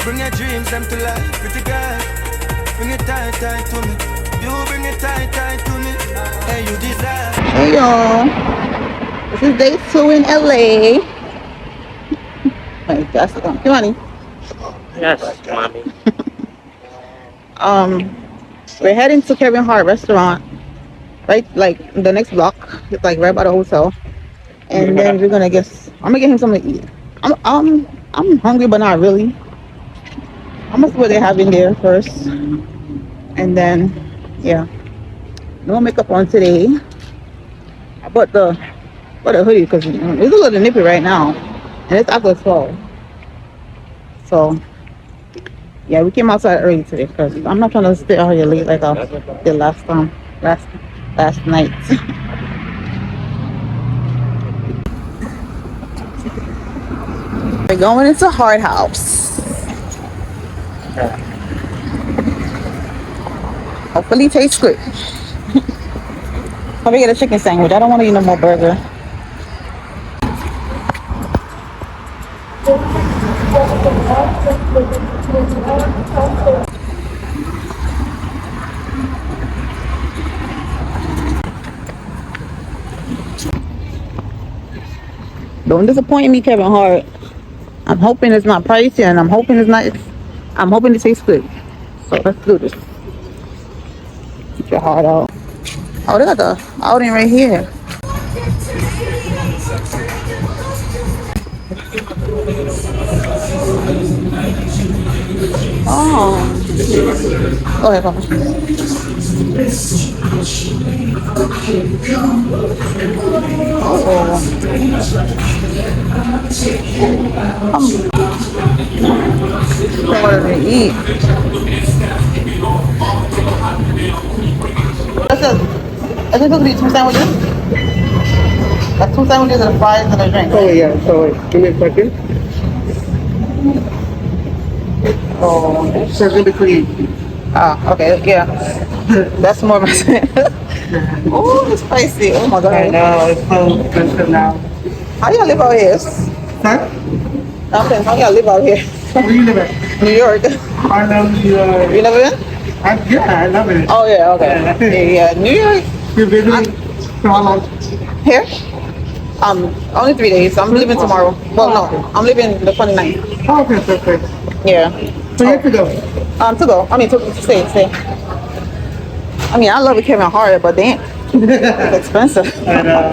bring your dreams them to life. Pretty girl, bring it tight, tight to me. You bring it tight, tight to me. Hey, you desire. Hey y'all, this is day 2 in LA. Wait, that's come on, honey. Yes, mommy. We're heading to Kevin Hart restaurant, right? Like the next block. It's like right by the hotel. And then we're gonna get. I'm gonna get him something to eat. I'm hungry, but not really. I'm gonna see what they have in there first, and then yeah, no makeup on today. I bought the hoodie because it's a little nippy right now, and it's after 12. So yeah, we came outside early today because I'm not trying to stay out here late like I did last night. We're going into Hart House. Hopefully it tastes good. Let me get a chicken sandwich. I don't want to eat no more burger. Don't disappoint me, Kevin Hart. I'm hoping it's not pricey, and I'm hoping it tastes good. So let's do this. Get your heart out. Oh, they got the outing right here. Oh. Go ahead, Papa. Oh. What do they eat? I said supposed to be 2 sandwiches? Like 2 sandwiches and fries and a drink. Oh, yeah. So, give me a second. Oh. So, it's going to be clean. Ah, okay, yeah. That's more of a oh, it's spicy. Oh my god. I know, it's so expensive now. How y'all live out here? Huh? I'm saying, how y'all live out here? Where do you live at? New York. I love New York. You never been? Yeah, I love it. Oh yeah, okay. Yeah, New York. You're visiting for how long? Here? Only 3 days. I'm leaving tomorrow. Well, no, I'm leaving the 29th. Oh, okay, perfect. Yeah. So you have to go? To go. I mean, to stay. I mean, I love it, Kevin Hart, but damn, it's expensive. I know.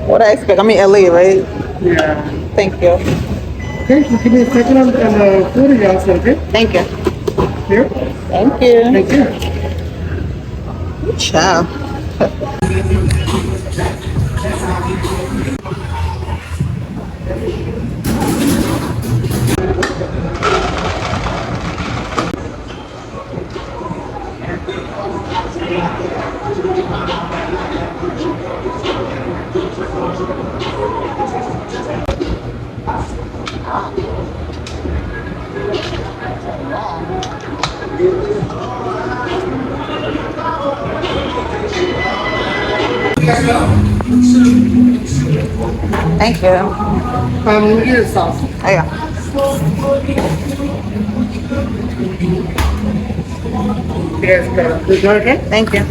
What I expect? I'm in LA, right? Yeah. Thank you. Okay, so give me a second on the food and also, okay? Thank you. Here? Thank you. Thank you. Good job. Thank you. Here's sauce. Oh, yeah. Yes, is that okay? Thank you.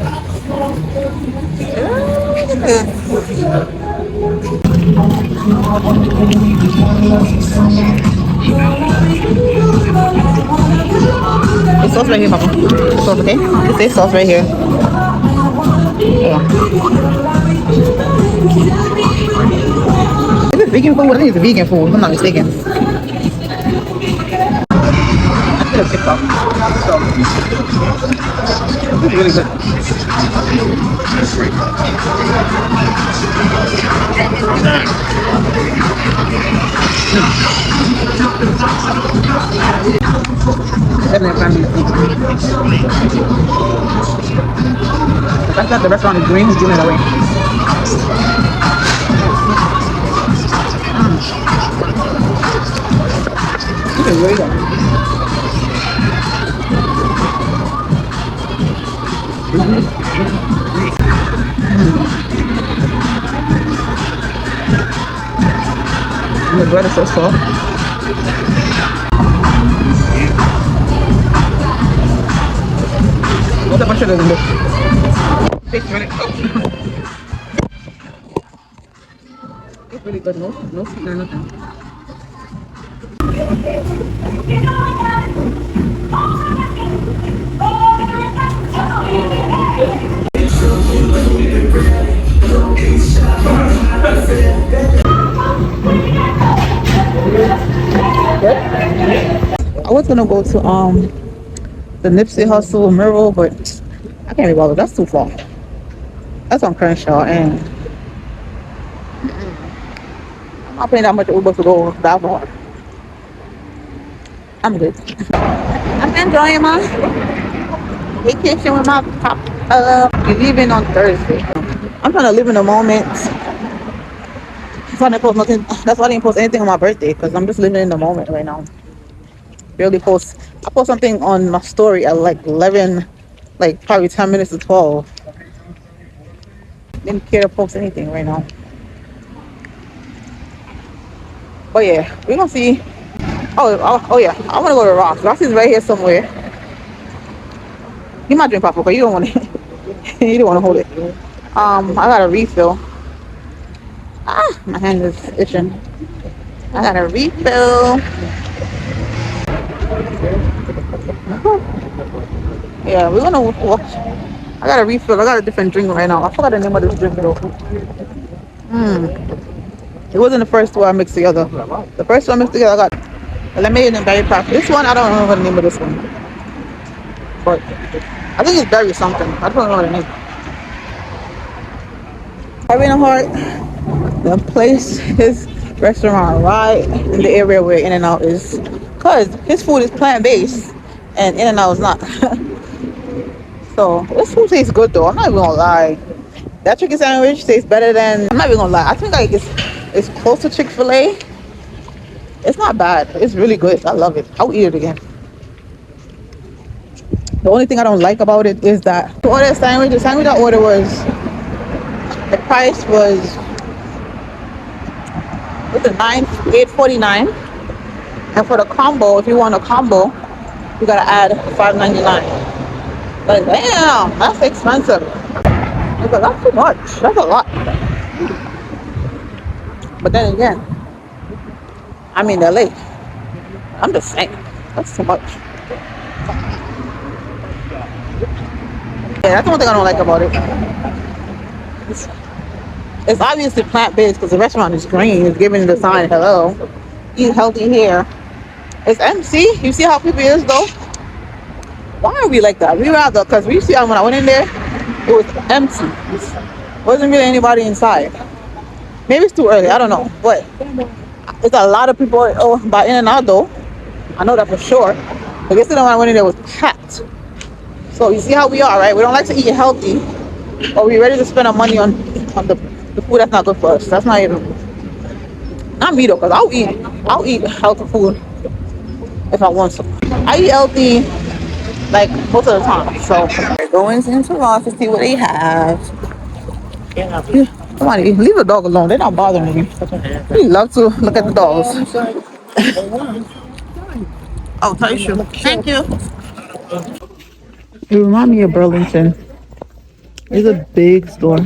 It's sauce right here, Papa. Sauce, okay? It's this sauce right here. Yeah. Is it vegan food? I think it's vegan food, if I'm not mistaken. I feel a TikTok. So, it's really good. Definitely family food. The fact that the restaurant is green is giving it away. This is really good. And the bread is so soft. What the should have look? It's really, it's really good. No sweet or nothing. I was gonna go to the Nipsey Hussle mural, but I can't be bothered. That's too far. That's on Crenshaw, and I'm not paying that much Uber to go that far. I'm good. I'm enjoying my vacation with my pop. We're leaving on Thursday. I'm trying to live in the moment. I'm trying to post nothing. That's why I didn't post anything on my birthday, because I'm just living in the moment right now. Barely post. I post something on my story at like 11, like probably 10 minutes to 12. Didn't care to post anything right now. But yeah, we're gonna see. Oh yeah, I want to go to Ross. Ross is right here somewhere. You might drink pop, but you don't want it. You don't want to hold it. I got a refill. My hand is itching. I got a refill. Yeah, we're gonna watch. I got a refill. I got a different drink right now. I forgot the name of this drink though. It wasn't the first two I mixed together. The first one I mixed together, I got lemonade and berry pop. This one, I don't remember the name of this one. But I think it's berry something. I don't know the name. Having a Hart, the place, his restaurant right in the area where In-N-Out is, because his food is plant-based and In-N-Out is not. So this food tastes good though. I'm not even gonna lie. That chicken sandwich tastes better than, I'm not even gonna lie. I think like it's close to Chick-fil-A. It's not bad. It's really good. I love it. I'll eat it again. The only thing I don't like about it is that to order a sandwich, the sandwich I ordered was, the price was, what's it, $8.49. And for the combo, if you want a combo, you gotta add $5.99. But damn, that's expensive. But that's too much. That's a lot. But then again, I'm in LA. I'm just saying, that's too much. Yeah, that's the one thing I don't like about it. It's obviously plant-based because the restaurant is green. It's giving the sign, hello, eat healthy here. It's empty. You see how people is though? Why are we like that? We rather, because we see when I went in there, it was empty. Wasn't really anybody inside. Maybe it's too early, I don't know. But it's a lot of people by In-N-Out though. I know that for sure. But yesterday when I went in there, it was packed. So you see how we are, right? We don't like to eat healthy, but we're ready to spend our money on the food that's not good for us. That's not even, not me though, because I'll eat healthy food if I want to. I eat healthy like most of the time. So we're going into Ross to see what they have. Come on, leave the dog alone. They're not bothering me. We love to look at the dogs. Oh, tell you true. Thank you. It reminds me of Burlington. It's a big store.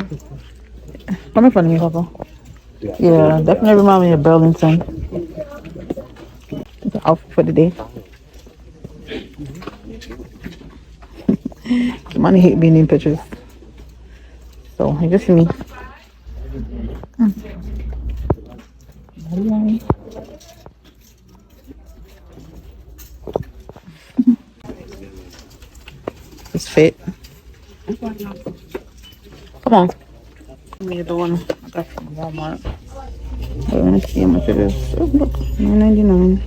Come in front of me, Papa. Yeah, definitely remind me of Burlington. It's an outfit for the day. Money hate being in pictures. So I just me. It's fit. Come on. Me the one I got from Walmart. Let me see how much it is. Oh, look, $9.99.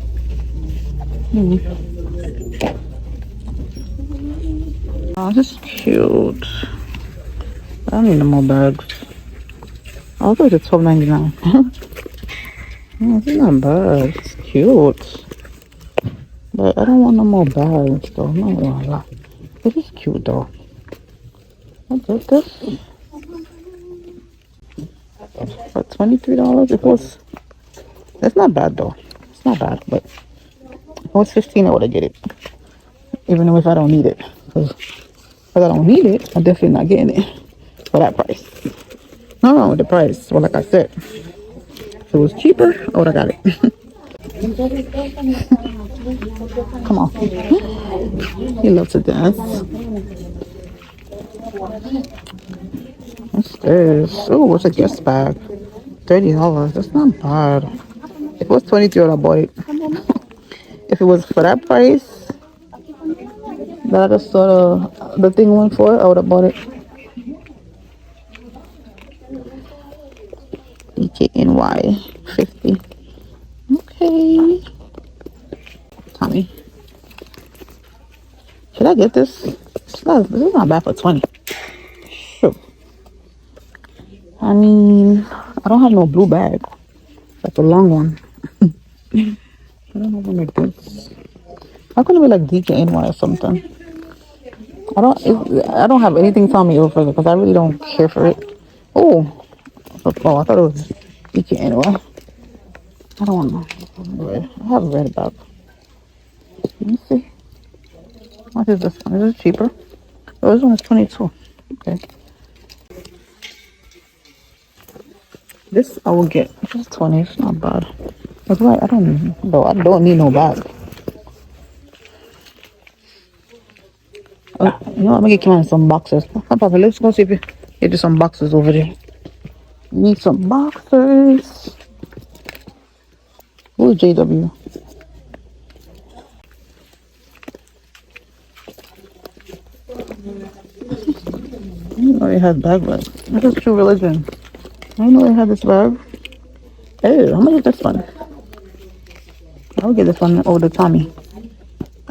Oh, this is cute. I don't need no more bags. Oh, I thought it was $12.99. Oh, this is not bad. It's cute. But I don't want no more bags though. I'm not gonna lie. This is cute though. I get this. For $23, it was. It's not bad though. It's not bad, but If it was 15, I would have get it. Even if I don't need it. Because I don't need it, I'm definitely not getting it for that price. No wrong with the price. Well, like I said, if it was cheaper, I would have got it. Come on. He loves to dance. What's this? Oh, what's a guest bag? $30. That's not bad. If it was 23, I would have bought it. If it was for that price that I just saw the thing went for, I would have bought it. DKNY 50. Okay. Tommy. Should I get this? This is not bad for 20. Sure. I mean, I don't have no blue bag. Like a long one. I don't have one like this. How can it be like DKNY or something? I don't have anything Tommy over because I really don't care for it. Oh, I thought it was DKNY. I don't want red. I have a red bag. Let me see. What is this one? Is it cheaper? Oh, this one is 22. Okay. This I will get. It's 20. It's not bad. That's why I don't need no bag. You know, I'm gonna get Kim some boxes. Hi, Papa, let's go see if we get you some boxes over there. Need some boxers. Who's JW? I didn't know they had bag bags. This is True Religion. I didn't know they had this bag. Hey, how much is this one? I'll get this one over to Tommy.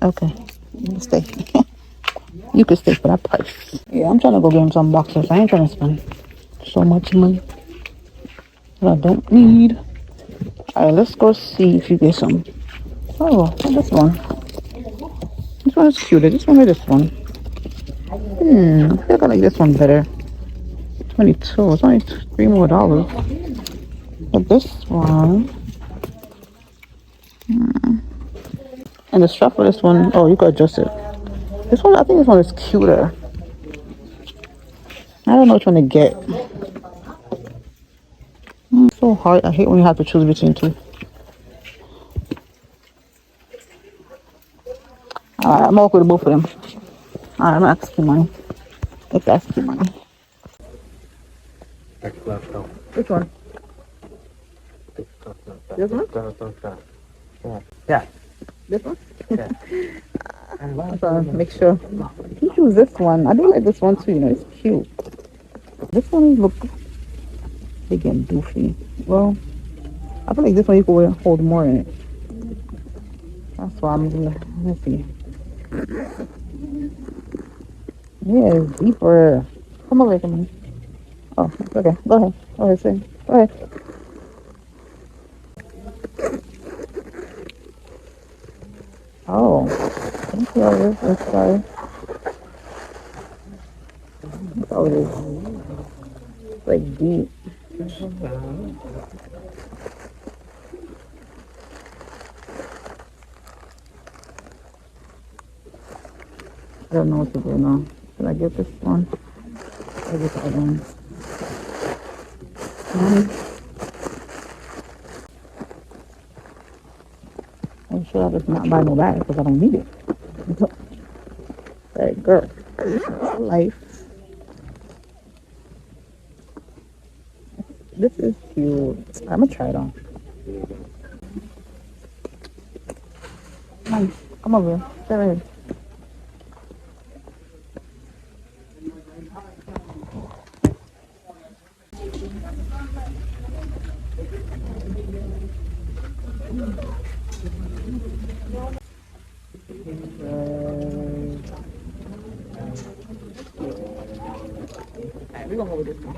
Okay, you can stay. You can stay for that price. Yeah, I'm trying to go get him some boxers. I ain't trying to spend so much money that I don't need. Alright, let's go see if you get some. Oh, this one. This one is cute. I just wanted this one. I think I like this one better. 22. It's only $3 more. But this one. And the strap for this one, oh, you could adjust it. This one, I think this one is cuter. I don't know which one to get. It's so hard. I hate when you have to choose between two. Alright, I'm okay with both of them. Alright, I'm asking money. Let's ask you money. Which one? This one? Yeah. This one? Yeah. Make sure. You choose this one. I do like this one too, you know, it's cute. This one look big and doofy. Well, I feel like this one you could hold more in it. That's why I'm gonna, let's see. Yeah, it's deeper. Come over here, come on. Oh, okay. Go ahead. Go ahead, say. Go ahead. Oh, thank you. I'm sorry. Oh, it is. It's like deep. I don't know what to do now. Should I get this one? Or this other one? I'm sure I just not buy no bag because I don't need it. Hey, girl. Life. This is cute. I'm gonna try it on. Come over here. Stay right here. Alright, we're gonna go with this one.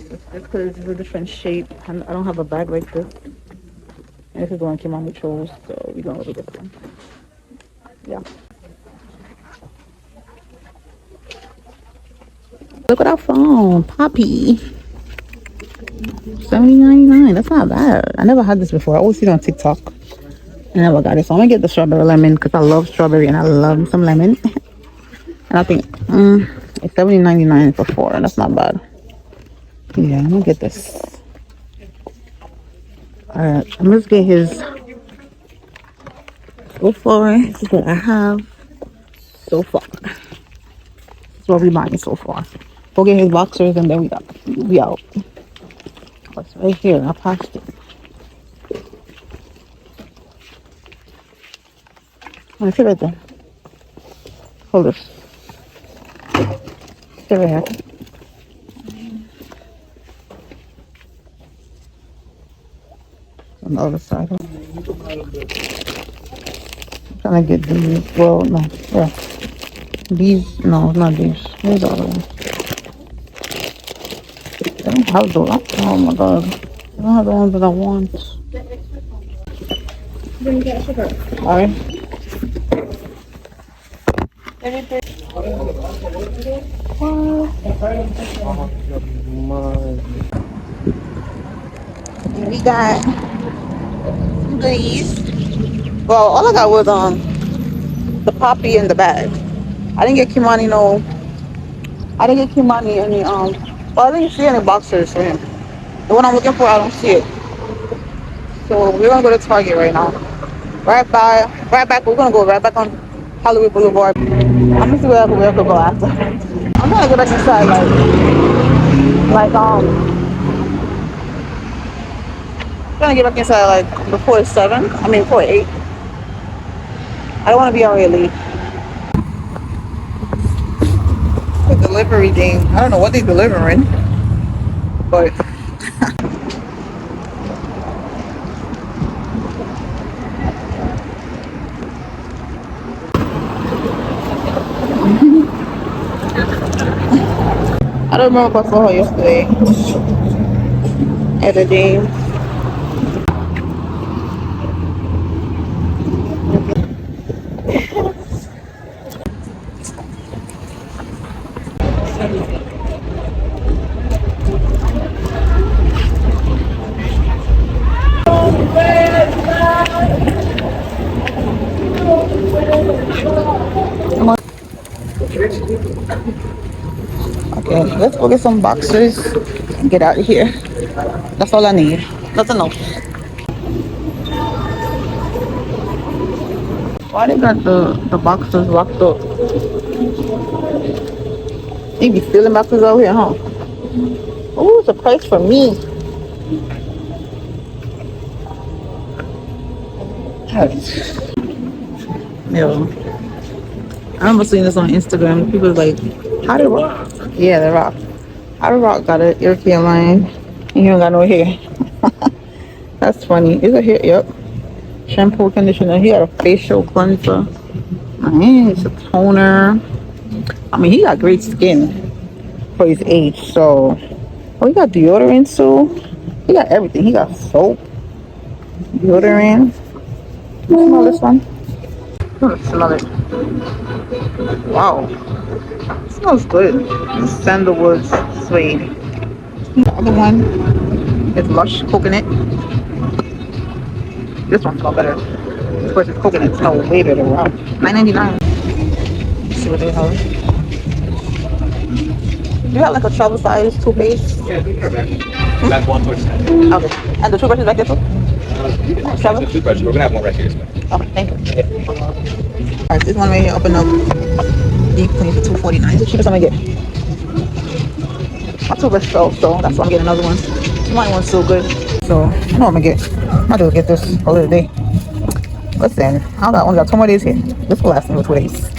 Just because it's a different shape. I don't have a bag like this. And this is the one Kimani chose, so we're gonna go with this one. Yeah. Look what I found. Poppy. $70.99. That's not bad. I never had this before. I always see it on TikTok. I never got it, so I'm gonna get the strawberry lemon because I love strawberry and I love some lemon. And I think it's $70.99 for four. That's not bad. Yeah, I'm gonna get this. Alright, I'm just get his so far. This is what I have so far. This is what we buying so far. We'll get his boxers and then we out. What's right here? I passed it. Oh, sit right there. Hold this. Sit right here. On the other side. I'm trying to get these. Well, no. Yeah. These. No, not these. Where's the other one? I don't have those. Oh my god. I don't have the ones that I want. Alright. We got these. Well, all I got was the poppy in the bag. I didn't get Kimani no. I didn't get Kimani any well, I didn't see any boxers for him. The one I'm looking for, I don't see it. So we're gonna go to Target right now. Right back. We're gonna go right back on Hollywood Boulevard. I'm gonna see where we have to go after. I'm trying to get back inside, trying to get back inside like before 7. I mean before 8. I don't want to be out here late. The delivery thing. I don't know what they're delivering, but I don't remember if I saw her yesterday at the game. Okay, let's go get some boxers and get out of here. That's all I need. Nothing else. Why they got the boxers locked up? They be stealing boxes out here, huh? Oh, it's a price for me. Yo, I remember seeing this on Instagram. People was like, how did Rock? Yeah, the Rock. How did Rock got an European line and he don't got no hair? That's funny. Is it hair? Yep. Shampoo, conditioner. He got a facial cleanser. Nice. A toner. I mean, he got great skin for his age. So, oh, he got deodorant too. He got everything. He got soap, deodorant. Smell this one. Smell it. Wow. It smells good. Sandalwood suede. The other one is Lush Coconut. This one smells better. Of course, it's coconut. It smells way better. Wow. $9.99. Let's see what they have. You got like a travel size toothpaste? Yeah, that's one towards that. Okay. And the toothbrush is back there too? Travel? The toothbrush, we're gonna have one right here. Okay, thank you. Alright, this one right here, open up. Deep clean for $2.49. It's the cheapest I'm gonna get. My toothbrush fell, so that's why I'm getting another one. My one's so good. So I know I'm gonna get. I'm gonna get this a little day. Listen, I only got 2 more days here. This will last me for 2 days.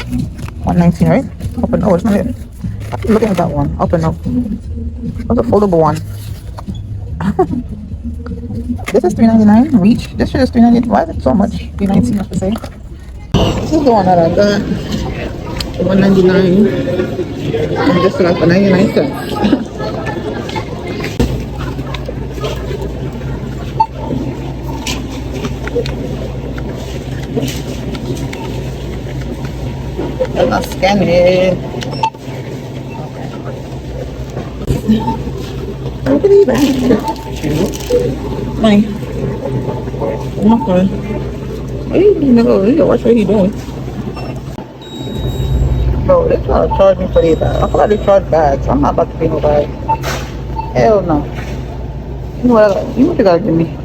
$119, right? Open. Oh, it's not here. I keep looking at that one. Open up. What's a foldable one? This is $3.99. Reach. This shit is $3.99. Why is it so much? $3.19, I have to say. This is the one that I got. $1.99. And this got for 99 cents. I'm not scanning it. Look at these bags. Money. Okay. Hey, nigga, watch what he doing. Bro, they trying to charge me for these bags. I feel like they charge bags. I'm not about to pay no bag. Hell no. You know what? You know what you gotta give me?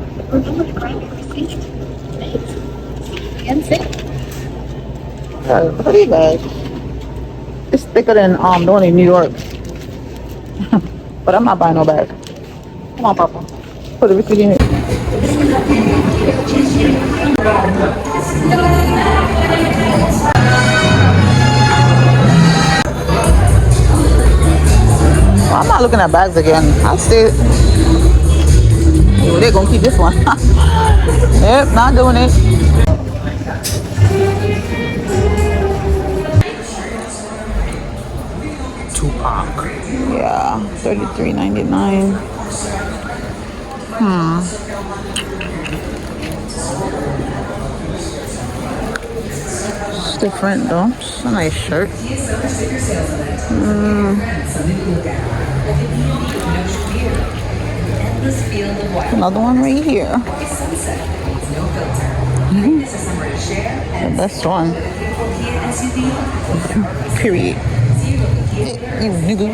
Look at these bags. It's thicker than the one in New York. But I'm not buying no bag. Come on, Papa. Put the receipt in here. Well, I'm not looking at bags again. I stay. Oh, they're gonna keep this one. Yep, not doing it. Tupac. Yeah, $33.99. It's different though. It's a nice shirt. Another one right here. The best one. Period. You nigga.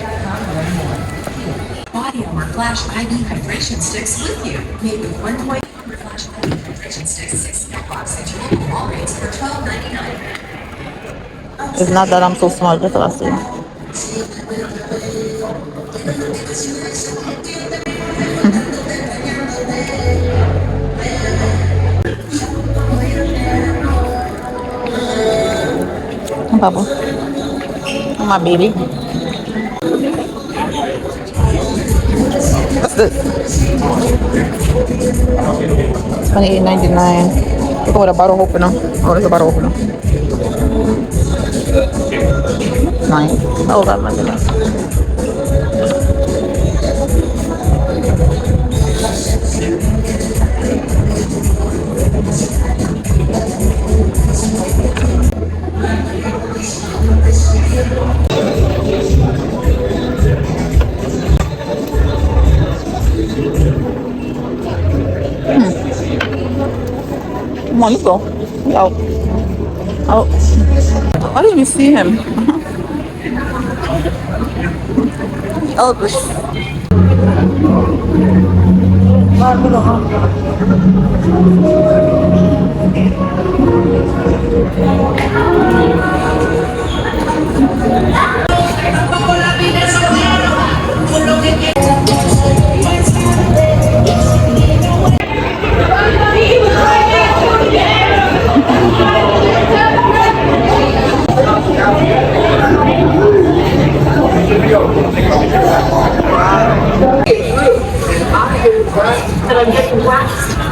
Body Armor Flash IV hydration sticks with you. Made with 1.8 Flash IV hydration sticks, 6 box at your local Walgreens for $12.99. It's not that I'm so smart, that's what I say. Papa. My baby. What's this? $28.99. Look at a bottle opener. Oh, there's a bottle opener. Nice. Oh, that might be nice. Come on, let's go. Out. Out. I didn't even see him. Elvis.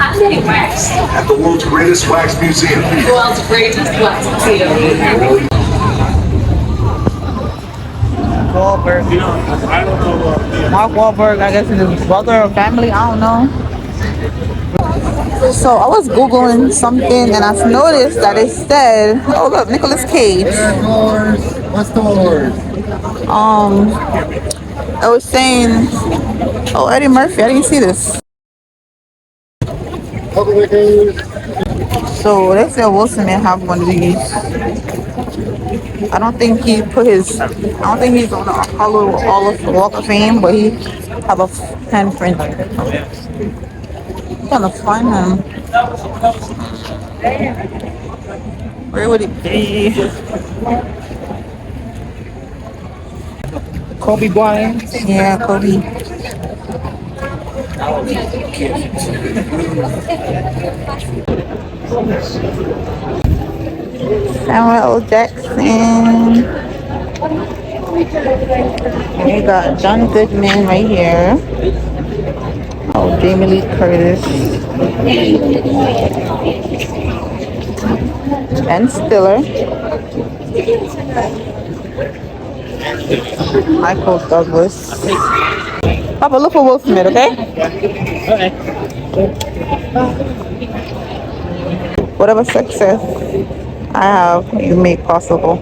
I'm getting waxed. At the world's greatest wax museum. The world's greatest wax museum. Wahlberg. Mark Wahlberg, I guess, and his brother or family, I don't know. So I was Googling something and I've noticed that it said, oh look, Nicolas Cage. What's the word? I was saying, oh, Eddie Murphy, I didn't see this. So they said Will Smith have one of these. I don't think he put his, I don't think he's on the Walk of Fame, but he have a handprint. I'm trying to find him. Where would it be? Kobe Bryant. Yeah, Kobe. Samuel L. Jackson. We got John Goodman right here. Oh, Jamie Lee Curtis. Ben Stiller. Michael Douglas. Papa, look for Will Smith, okay? Okay. Whatever success I have, you make possible.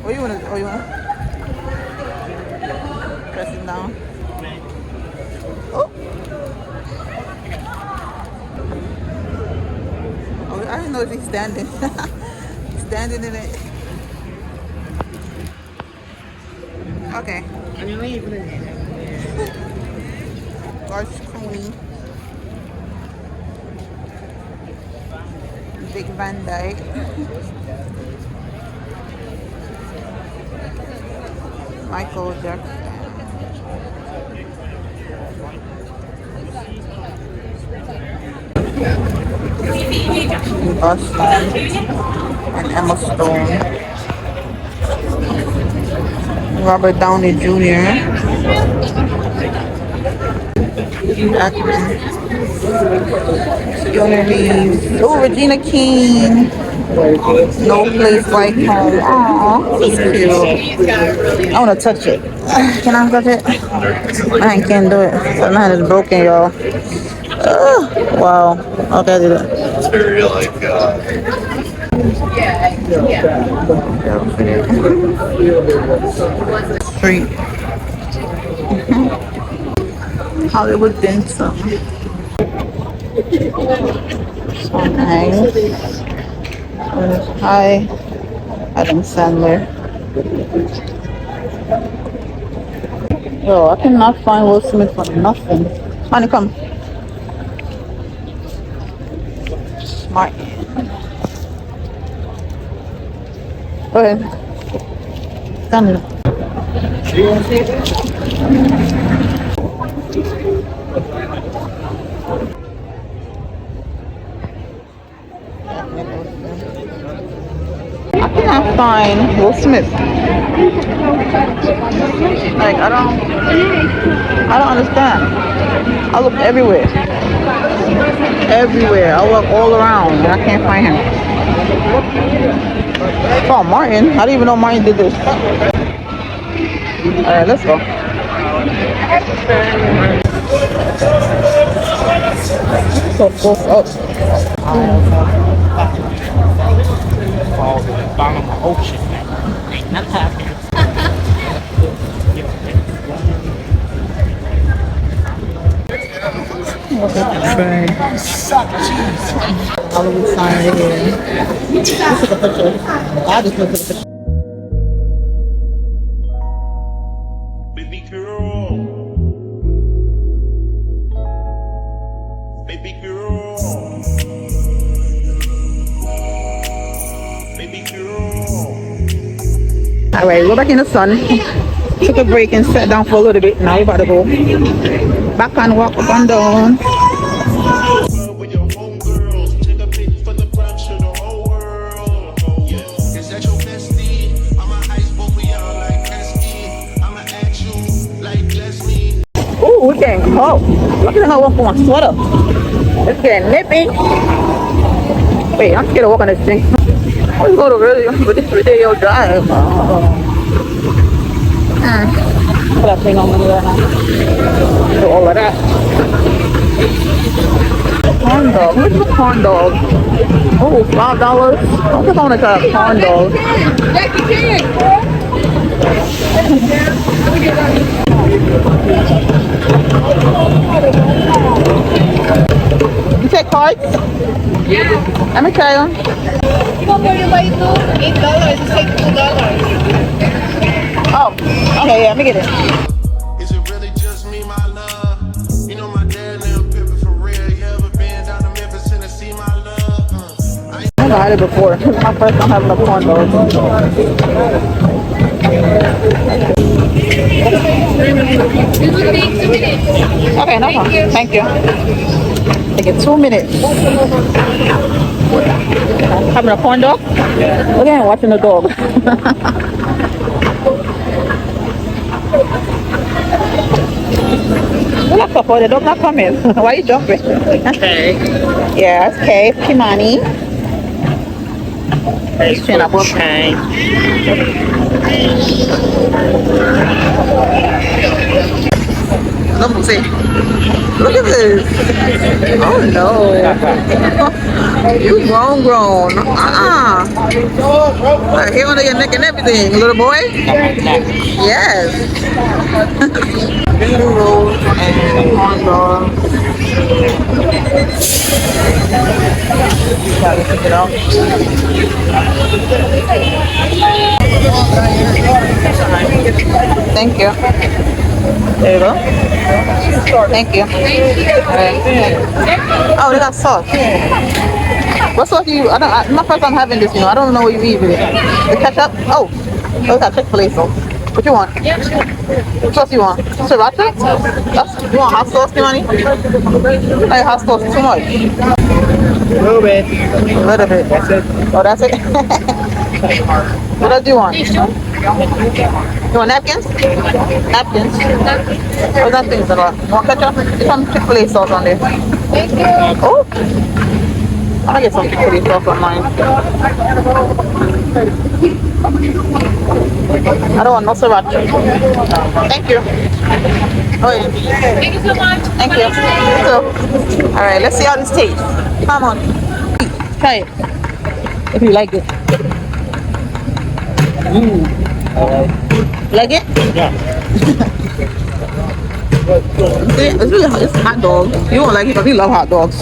What you wanna? Oh, you wanna press it down? I didn't know he's standing. Standing in it. Okay. George Clooney. Big Van Dyke. Michael Jackson. Austin and Emma Stone. Robert Downey Jr. Acting. Keanu Reeves. Oh, Regina King. No Place Like Home. Aww, that's cute. I want to touch it. Can I touch it? I can't do it. So my hand is broken, y'all. Wow. Okay, I did it. It's very like, Street. Hollywood Denson. So nice. Hi, Adam Sandler. Yo, I cannot find Will Smith for nothing. Honey, come. Smart. Go ahead. Stand up. I cannot find Will Smith. Like I don't understand. I look everywhere. Everywhere. I look all around and I can't find him. Oh, Martin. I didn't even know Martin did this. Alright, let's go. So close up. Falls in the bottom of the ocean, man. Ain't nothing happening. Hollywood sign right here. This is a picture. I just looked at the picture. baby girl. Baby girl. Baby girl. Alright, we're back in the sun. Took a break and sat down for a little bit. Now we're about to go back and walk up and down. With your homegirls, take a pic for the gram, show the whole world. Oh, yeah. Is that your bestie? I'ma ice both of y'all like Gretzky. I'ma ask you like Leslie. Ooh, we getting cold. Look at how I walk with my sweater. It's getting nippy. Wait, I'm scared to walk on this thing. Let's go to really with this video drive. Put that thing on me right now. Do all of that. Corn dog. What's the corn dog? Oh, $5. I think I want to try a corn dog. You take cards? Yeah. Let me try them. You buy two, $8. It's like $2. Oh, okay, yeah, let me get it. Is it really just me, my love? You know my dad now pimping for real. You ever been down to Memphis, Tennessee, my love? I never had it before. This is my first time having a corn dog. It will take 2 minutes. Okay, no problem. Thank you. Take it 2 minutes. Having a corn dog? Look at him watching the dog. Look up for the dog not coming. Why are you jumping? Okay. Yes, Kay, Kimani. Hey, Chin up. change. Look at this. Oh no. You grown. Like, here under your neck and everything, little boy. Yes. Rolls and corn dogs. Try to pick it out. Thank you. There you go. Thank you. Alright. Oh, they got sauce. What sauce do you? My first time having this. I don't know what you eat with it. The ketchup. Oh, those got Chick-fil-A sauce. What you want? What sauce you want? Sriracha? You want hot sauce, Kimani? Like hot sauce too much. A little bit. A little bit. That's it. Oh, that's it. What else do you want? You want napkins? Napkins. What's that thing? You want ketchup? Get some Chick-fil-A sauce on there. Thank you. Oh, I'll get some Chick-fil-A sauce on mine. I don't want no sriracha. Thank you. Oh, yeah. Thank you so much. Thank you. So, all right, let's see how this tastes. Come on. Try it. If you like it. Like it? Yeah. It's really hot. It's hot dog. You won't like it because you love hot dogs.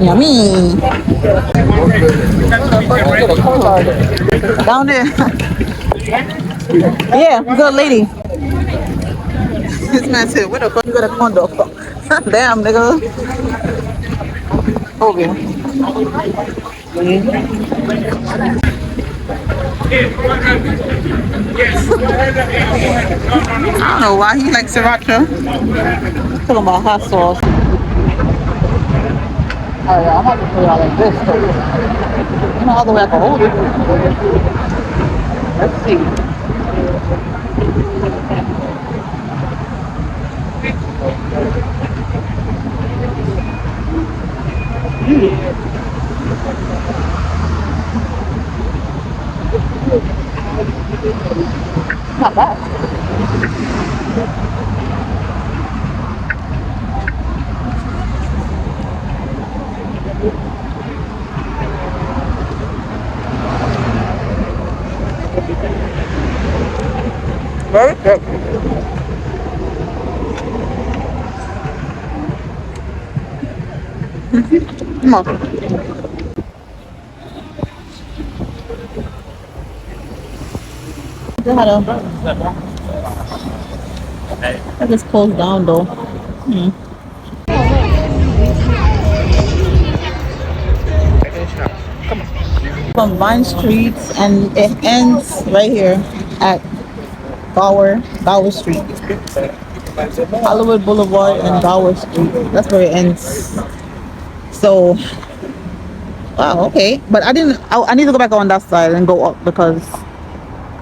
Yummy. Down there. Yeah, good lady. This man said, where the fuck you got a corn dog for? Damn, nigga. Okay. I don't know why he likes sriracha. Talking about hot sauce. Alright, I'm about to put it out like this. So, all the way I can hold it. Let's see. Not bad. Very good. Come on. I just closed down though. From Vine Street, and it ends right here at Gower Street. Hollywood Boulevard and Gower Street. That's where it ends. So, wow, okay. But I need to go back on that side and go up because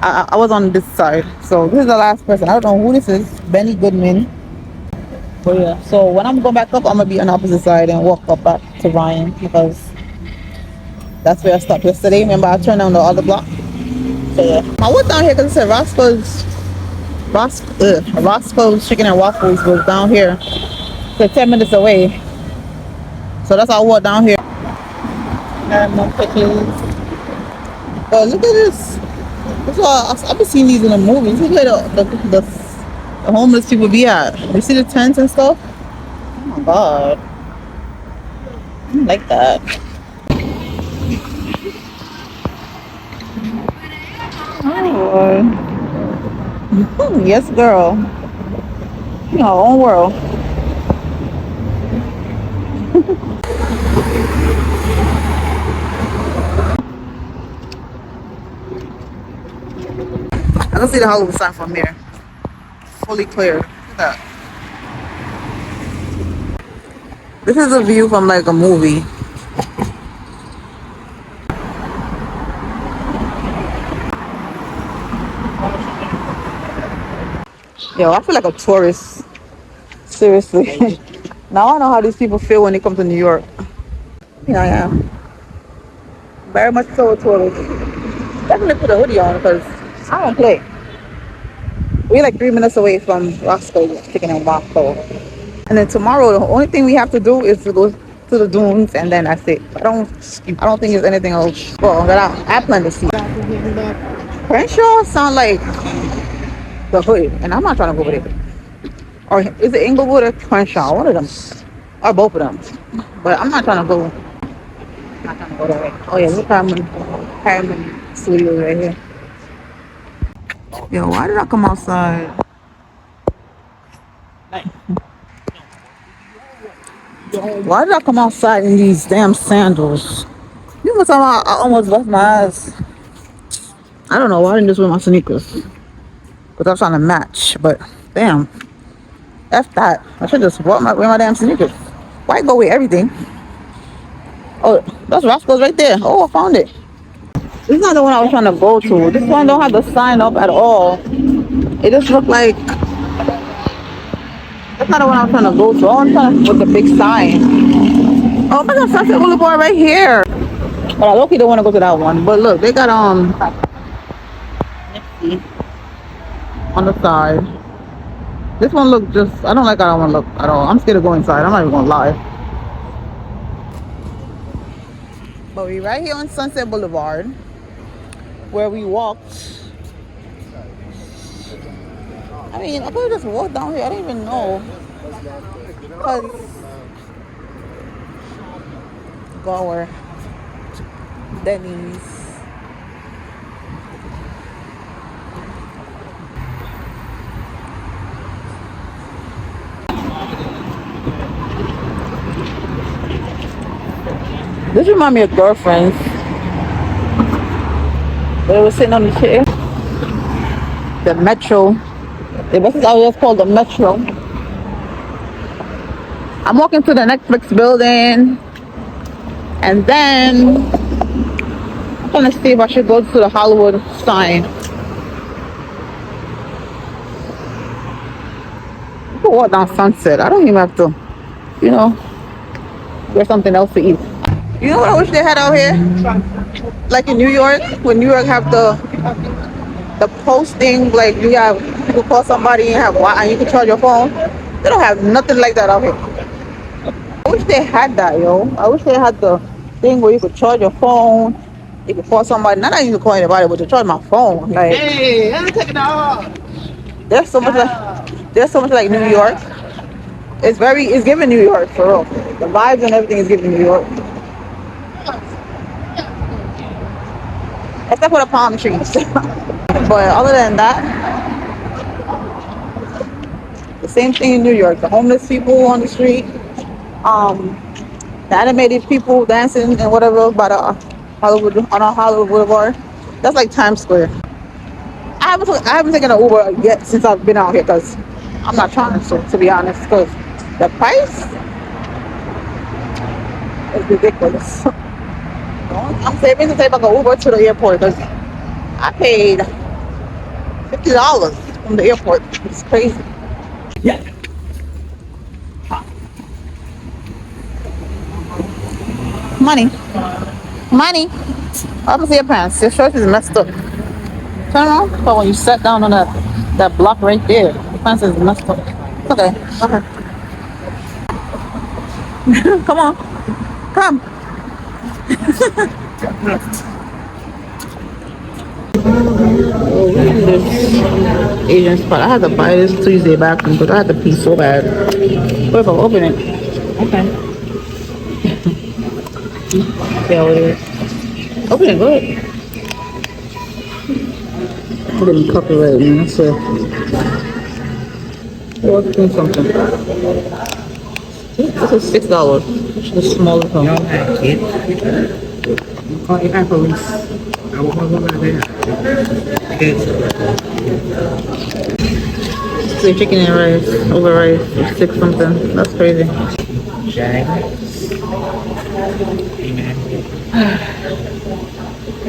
I was on this side. So this is the last person. I don't know who this is. Benny Goodman. But yeah, so when I'm going back up, I'm gonna be on the opposite side and walk up back to Ryan because that's where I stopped yesterday. Remember, I turned down the other block. So yeah, I went down here because it said Roscoe's Chicken and Waffles was down here. So 10 minutes away. So that's how I walked down here. And more pictures. But look at this. That's why I've been seeing these in the movies. This is where the homeless people be at. You see the tents and stuff? Oh my god. I don't like that. Oh. Yes, girl. In our own world. I can see the Hollywood sign from here. Fully clear. Look at that. This is a view from like a movie. Yo, I feel like a tourist. Seriously. Now I know how these people feel when they come to New York. Yeah, I am. Very much so a tourist. Definitely put a hoodie on because I don't play. We're like 3 minutes away from Roscoe's Chicken and Waffle. And then tomorrow, the only thing we have to do is to go to the dunes, and then that's it. I don't think there's anything else. Well, that I plan to see. Crenshaw sound like the hood, and I'm not trying to go over there. Or is it Inglewood or Crenshaw? One of them. Or both of them. But I'm not trying to go. I'm not trying to go that way. Oh yeah, look Harmon Studios right here. Yo, why did I come outside? Why did I come outside in these damn sandals? You know, I almost left my eyes. I don't know why I didn't just wear my sneakers. Because I was trying to match. But damn. F that. I should just wear my damn sneakers. Why go with everything? Oh, that's Roscoe's right there. Oh, I found it. This is not the one I was trying to go to. This one don't have the sign up at all. It just looked like... That's not the one I was trying to go to. I was trying to with the big sign. Oh my God, Sunset Boulevard right here. But I low-key don't want to go to that one. But look, they got Nipsey on the side. This one look just... I don't like how that one look at all. I'm scared to go inside. I'm not even gonna lie. But we right here on Sunset Boulevard, where we walked. I mean, I could have just walked down here. I didn't even know. Cause Gower, Denny's. This reminds me of Girlfriends. But it was sitting on the chair. The Metro. The bus is always called the Metro. I'm walking to the Netflix building. And then I'm trying to see if I should go to the Hollywood sign. You can walk down Sunset. I don't even have to, you know, get something else to eat. You know what I wish they had out here? Like in New York, when New York have the posting, like you can call somebody and you can charge your phone. They don't have nothing like that out here. I wish they had that, yo. I wish they had the thing where you could charge your phone. You could call somebody. Not that you could call anybody, but to charge my phone. Like, hey, I'm taking it off. There's so much like New York. It's giving New York for real. The vibes and everything is giving New York. Except for the palm trees. But other than that, the same thing in New York. The homeless people on the street, the animated people dancing and whatever by the Hollywood Boulevard. That's like Times Square. I haven't taken an Uber yet since I've been out here because I'm not trying to be honest, because the price is ridiculous. I'm saving to take like an Uber to the airport because I paid $50 from the airport. It's crazy. Yeah. Money. I can see your pants. Your shirt is messed up. Turn around. But when you sat down on that block right there, your pants is messed up. Okay. Come on. Come. This Asian spot. I had to buy this Tuesday bathroom because I had to pee so bad. What if I open it? Okay. Yeah, what it is. Open it, go ahead. I didn't copyright, man. That's it. Let's do something. This is $6. It's the smallest one. Call your police. I will go over there. So chicken and rice, over rice, 6 something. That's crazy.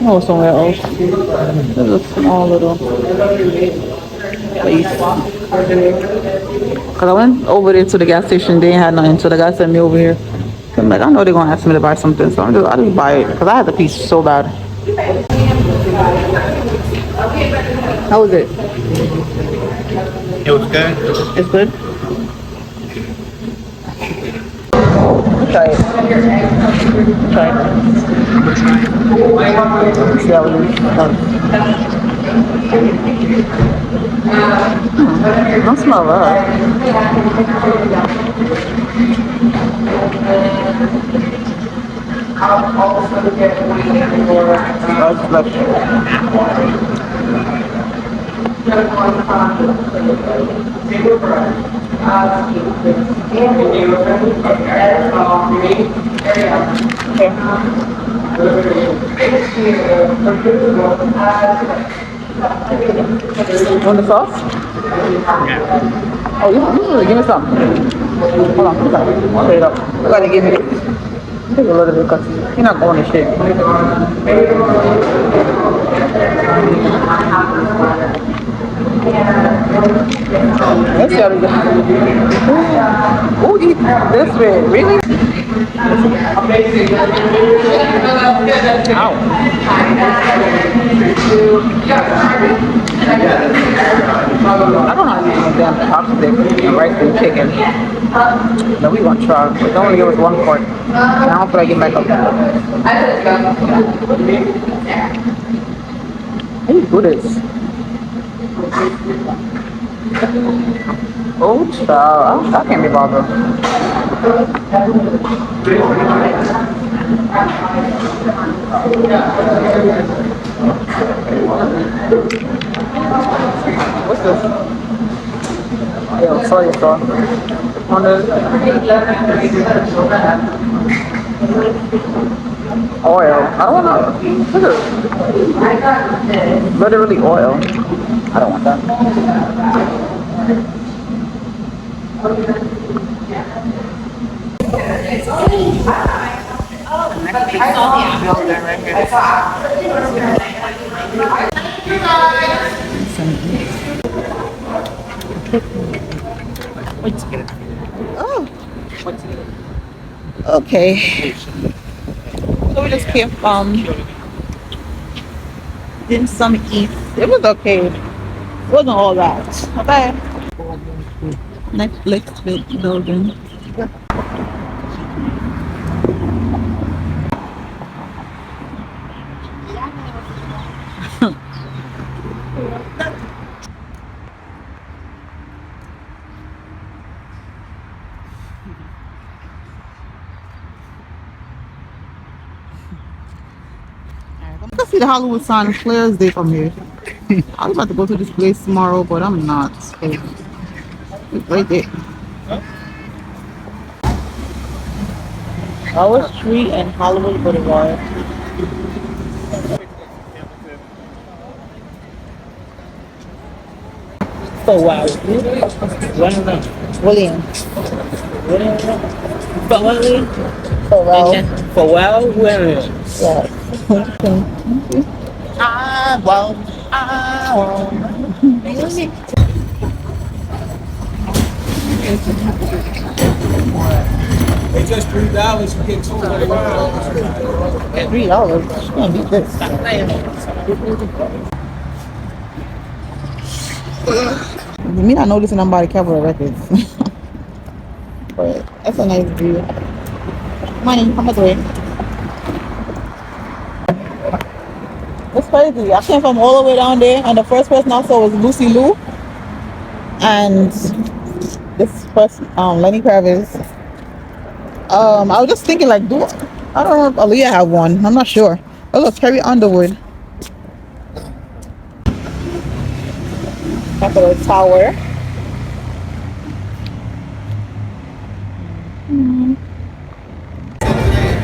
Oh, somewhere else. There's a small little place. Cause I went over there to the gas station, they ain't had nothing, so the guy sent me over here. So I'm like, I know they're gonna ask me to buy something, so I'll just buy it, cause I had the piece so bad. How was it? It was good. It's good? Try it. Try it. See how it is. Don't smell that. That's delicious. Want the sauce? Oh, you give me some. Hold on, straight up. You gotta give me this. Take a little bit because you're not going to shit. Let's see how to get. Ooh, eat this way. Really? Ow. I don't know how to use these damn chopsticks and rice and chicken. No, we gonna try. But don't only give us one quart. And I don't feel like getting back up. How do you do this? Oh, child. I can't be bothered. What's this? Yo, soy sauce. Oil. I don't want to. Look at it. Literally oil. I don't want that. Oh. Okay. So we just came from dim sum east. It was okay. It wasn't all that. Okay. Netflix building. I'm gonna see the Hollywood sign and Claire's Day from here. I was about to go to this place tomorrow, but I'm not. It's right there. Our Street and Hollywood Boulevard. Oh wow. William. William. Pharrell. Pharrell Williams. Yes. I won't. It's just $3 you get $200. $3. Can't beat this. Me not noticing I'm about to cover records. But that's a nice view. Money, how much way? It's crazy. I came from all the way down there, and the first person I saw was Lucy Liu, and this person, Lenny Kravitz. I was just thinking, like, I don't know if Aaliyah had one. I'm not sure. Oh look, Carrie Underwood. Capitol Tower.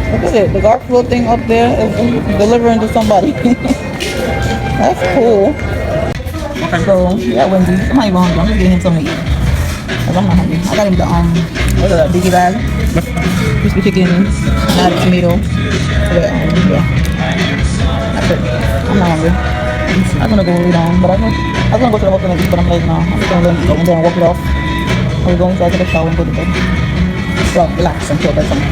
Look at it. The Garfield thing up there is delivering to somebody. That's cool. So, yeah, Wendy. I'm not even hungry. I'm just getting him something to eat. Cause I'm not hungry. I got him the, what's that, biggie bag? Crispy chicken, add tomato. Yeah. That's it. I'm not hungry. I'm gonna go lay down, but I was gonna go to the hotel and eat, but I'm like, no, I'm just gonna let him eat and then walk it off. We're going to take a shower and go to bed. Well, relax until bedtime.